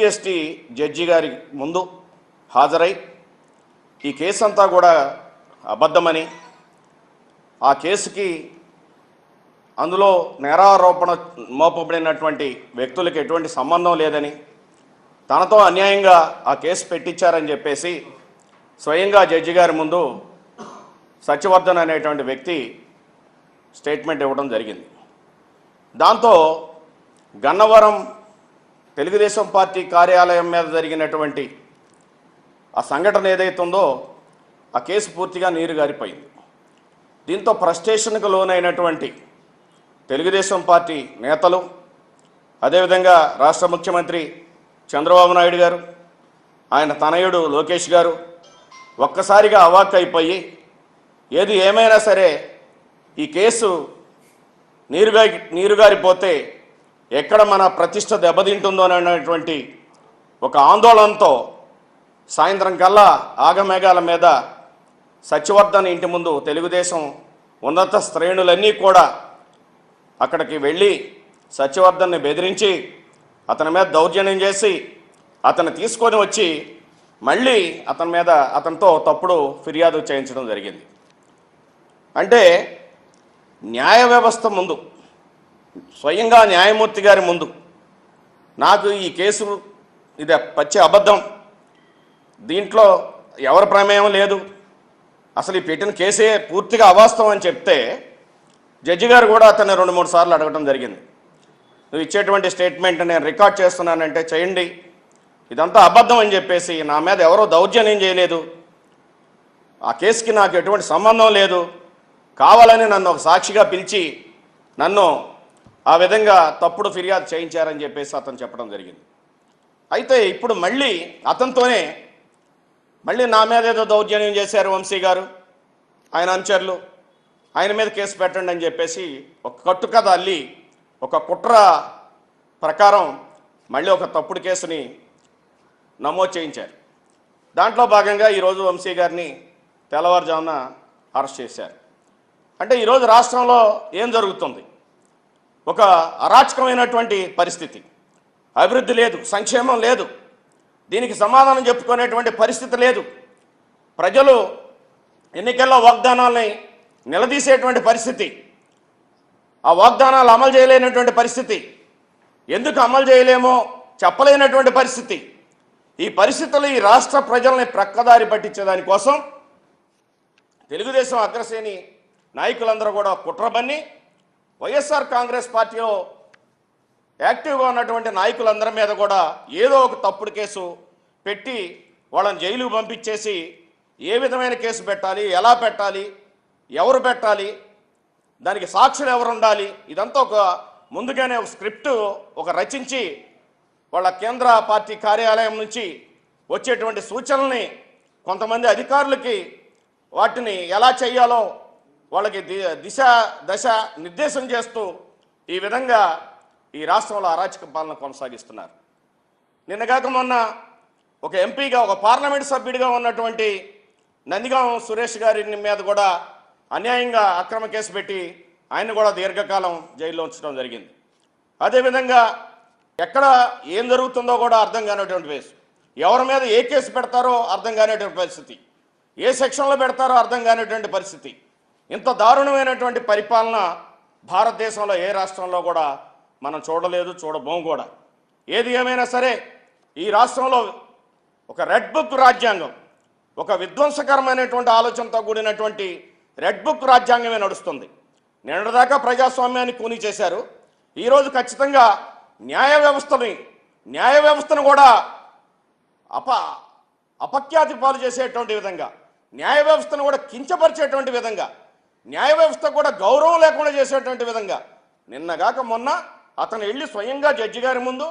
SC judge గారి ముందు హాజరై ఈ కేసు అంతా కూడా అబద్ధమని, ఆ కేసుకి అందులో నేరారోపణ మోపబడినటువంటి వ్యక్తులకు ఎటువంటి సంబంధం లేదని, తనతో అన్యాయంగా ఆ కేసు పెట్టించారని చెప్పేసి స్వయంగా జడ్జి గారి ముందు సత్యవర్ధన్ అనేటువంటి వ్యక్తి స్టేట్మెంట్ ఇవ్వడం జరిగింది. దాంతో గన్నవరం తెలుగుదేశం పార్టీ కార్యాలయం మీద జరిగినటువంటి ఆ సంఘటన ఏదైతే ఉందో ఆ కేసు పూర్తిగా నీరుగారిపోయింది. దీంతో ఫ్రస్ట్రేషన్కు లోనైనటువంటి తెలుగుదేశం పార్టీ నేతలు, అదేవిధంగా రాష్ట్ర ముఖ్యమంత్రి చంద్రబాబు నాయుడు గారు, ఆయన తనయుడు లోకేష్ గారు ఒక్కసారిగా అవాక్కైపోయి ఏది ఏమైనా సరే ఈ కేసు నీరుగారిపోతే ఎక్కడ మన ప్రతిష్ట దెబ్బతింటుందో అనేటువంటి ఒక ఆందోళనతో సాయంత్రం కల్లా ఆగమేఘాల మీద సత్యవర్ధన్ ఇంటి ముందు తెలుగుదేశం ఉన్నత శ్రేణులన్నీ కూడా అక్కడికి వెళ్ళి సత్యవర్ధన్ని బెదిరించి అతని మీద దౌర్జన్యం చేసి అతన్ని తీసుకొని వచ్చి మళ్ళీ అతనితో తప్పుడు ఫిర్యాదు చేయించడం జరిగింది. అంటే న్యాయ వ్యవస్థ ముందు, స్వయంగా న్యాయమూర్తి గారి ముందు నాకు ఈ కేసు ఇది పచ్చి అబద్ధం, దీంట్లో ఎవరి ప్రమేయం లేదు, అసలు ఈ పెట్టిన కేసే పూర్తిగా అవాస్తవం అని చెప్తే జడ్జి గారు కూడా అతన్ని 2-3 సార్లు అడగడం జరిగింది. నువ్వు ఇచ్చేటువంటి స్టేట్మెంట్ నేను రికార్డ్ చేస్తున్నానంటే చేయండి, ఇదంతా అబద్ధం అని చెప్పేసి, నా మీద ఎవరో దౌర్జన్యం చేయలేదు, ఆ కేసుకి నాకు ఎటువంటి సంబంధం లేదు, కావాలని నన్ను ఒక సాక్షిగా పిలిచి నన్ను ఆ విధంగా తప్పుడు ఫిర్యాదు చేయించారని చెప్పేసి అతను చెప్పడం జరిగింది. అయితే ఇప్పుడు మళ్ళీ అతనితోనే నా మీద ఏదో దౌర్జన్యం చేశారు వంశీ గారు, ఆయన అనుచరులు, ఆయన మీద కేసు పెట్టండి అని చెప్పేసి ఒక కట్టుకథ అల్లి ఒక కుట్ర ప్రకారం మళ్ళీ ఒక తప్పుడు కేసుని నమోదు చేయించారు. దాంట్లో భాగంగా ఈరోజు వంశీ గారిని తెల్లవారుజామున అరెస్ట్ చేశారు. అంటే ఈరోజు రాష్ట్రంలో ఏం జరుగుతుంది? ఒక అరాచకమైనటువంటి పరిస్థితి, అభివృద్ధి లేదు, సంక్షేమం లేదు, దీనికి సమాధానం చెప్పుకునేటువంటి పరిస్థితి లేదు, ప్రజలు ఎన్నికల్లో వాగ్దానాలని నిలదీసేటువంటి పరిస్థితి, ఆ వాగ్దానాలు అమలు చేయలేనటువంటి పరిస్థితి, ఎందుకు అమలు చేయలేమో చెప్పలేనటువంటి పరిస్థితి. ఈ పరిస్థితులు ఈ రాష్ట్ర ప్రజల్ని ప్రక్కదారి పట్టించేదానికోసం తెలుగుదేశం అగ్రశ్రేణి నాయకులందరూ కూడా కుట్రబన్ని వైఎస్ఆర్ కాంగ్రెస్ పార్టీలో యాక్టివ్గా ఉన్నటువంటి నాయకులందరి మీద కూడా ఏదో ఒక తప్పుడు కేసు పెట్టి వాళ్ళని జైలుకు పంపించేసి ఏ విధమైన కేసు పెట్టాలి, ఎలా పెట్టాలి, ఎవరు పెట్టాలి, దానికి సాక్షులు ఎవరు ఉండాలి, ఇదంతా ఒక ముందుగానే ఒక స్క్రిప్ట్ రచించి వాళ్ళ కేంద్ర పార్టీ కార్యాలయం నుంచి వచ్చేటువంటి సూచనల్ని కొంతమంది అధికారులకి వాటిని ఎలా చేయాలో వాళ్ళకి దశ నిర్దేశం చేస్తూ ఈ విధంగా ఈ రాష్ట్రంలో అరాచక పాలన కొనసాగిస్తున్నారు. నిన్నగాక మొన్న ఒక ఎంపీగా, ఒక పార్లమెంట్ సభ్యుడిగా ఉన్నటువంటి నందిగాం సురేష్ గారి మీద కూడా అన్యాయంగా అక్రమ కేసు పెట్టి ఆయన కూడా దీర్ఘకాలం జైల్లో ఉంచడం జరిగింది. అదేవిధంగా ఎక్కడ ఏం జరుగుతుందో కూడా అర్థం కానిటువంటి కేసు, ఎవరి మీద ఏ కేసు పెడతారో అర్థం కానిటువంటి పరిస్థితి, ఏ సెక్షన్లో పెడతారో అర్థం కానిటువంటి పరిస్థితి. ఇంత దారుణమైనటువంటి పరిపాలన భారతదేశంలో ఏ రాష్ట్రంలో కూడా మనం చూడలేదు, చూడబోము కూడా. ఏది ఏమైనా సరే ఈ రాష్ట్రంలో ఒక రెడ్ బుక్ రాజ్యాంగం, ఒక విధ్వంసకరమైనటువంటి ఆలోచనతో కూడినటువంటి రెడ్ బుక్ రాజ్యాంగమే నడుస్తుంది. నిన్నటిదాకా ప్రజాస్వామ్యాన్ని కూని చేశారు, ఈరోజు ఖచ్చితంగా న్యాయ వ్యవస్థను కూడా అపఖ్యాతి పాలు చేసేటువంటి విధంగా, న్యాయ వ్యవస్థను కూడా కించపరిచేటువంటి విధంగా, న్యాయ వ్యవస్థ కూడా గౌరవం లేకుండా చేసేటువంటి విధంగా నిన్నగాక మొన్న అతను వెళ్ళి స్వయంగా జడ్జి గారి ముందు